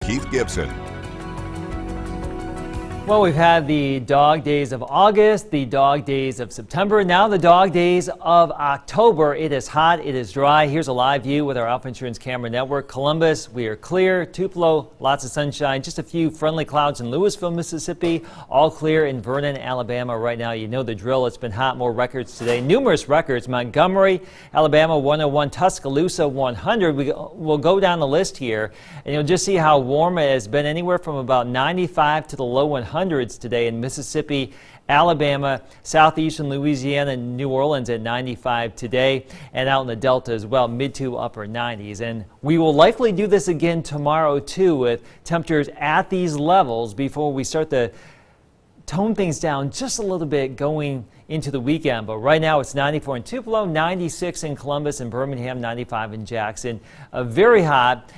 Keith Gibson. Well, we've had the dog days of August, the dog days of September, now the dog days of October. It is hot, it is dry. Here's a live view with our Alpha Insurance Camera Network. Columbus, we are clear. Tupelo, lots of sunshine. Just a few friendly clouds in Louisville, Mississippi. All clear in Vernon, Alabama right now. You know the drill. It's been hot. More records today. Numerous records. Montgomery, Alabama 101, Tuscaloosa 100. We'll go down the list here, and you'll just see how warm it has been. Anywhere from about 95 to the low 100s today in Mississippi, Alabama, southeastern Louisiana, and New Orleans at 95 today, and out in the Delta as well, mid to upper 90s. And we will likely do this again tomorrow too, with temperatures at these levels before we start to tone things down just a little bit going into the weekend. But right now it's 94 in Tupelo, 96 in Columbus and Birmingham, 95 in Jackson. Very hot.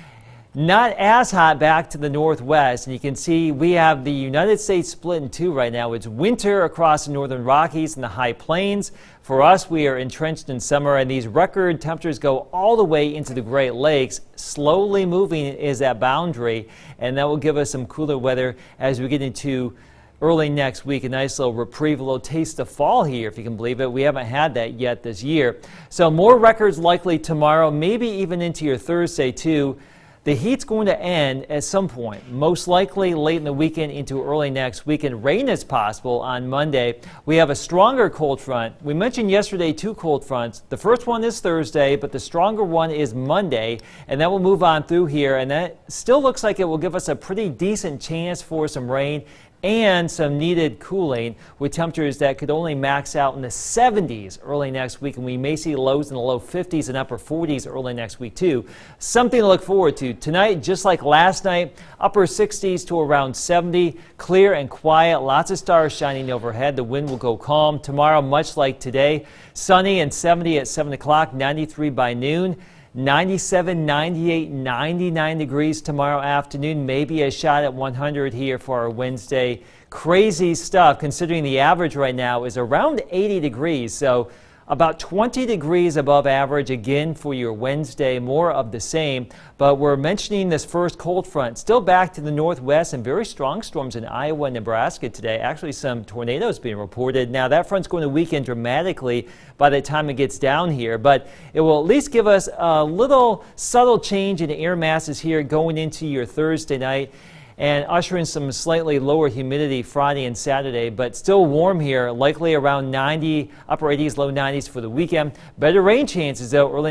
Not as hot back to the northwest, and you can see we have the United States split in two right now. It's winter across the northern Rockies and the high plains. For us, we are entrenched in summer, and these record temperatures go all the way into the Great Lakes. Slowly moving is that boundary, and that will give us some cooler weather as we get into early next week. A nice little reprieve, a little taste of fall here, if you can believe it. We haven't had that yet this year. So more records likely tomorrow, maybe even into your Thursday too. The heat's going to end at some point, most likely late in the weekend into early next weekend. Rain is possible on Monday. We have a stronger cold front. We mentioned yesterday two cold fronts. The first one is Thursday, but the stronger one is Monday, and that will move on through here, and that still looks like it will give us a pretty decent chance for some rain and some needed cooling, with temperatures that could only max out in the 70s early next week, and we may see lows in the low 50s and upper 40s early next week too. Something to look forward to. Tonight, just like last night, upper 60s to around 70, clear and quiet, lots of stars shining overhead. The wind will go calm. Tomorrow, much like today, sunny and 70 at 7 o'clock, 93 by noon. 97, 98, 99 degrees tomorrow afternoon. Maybe a shot at 100 here for our Wednesday. Crazy stuff, considering the average right now is around 80 degrees. So about 20 degrees above average again for your Wednesday, more of the same. But we're mentioning this first cold front still back to the northwest, and very strong storms in Iowa and Nebraska today. Actually, some tornadoes being reported. Now that front's going to weaken dramatically by the time it gets down here, but it will at least give us a little subtle change in air masses here going into your Thursday night, and usher in some slightly lower humidity Friday and Saturday, but still warm here, likely around 90, upper 80s, low 90s for the weekend. Better rain chances though early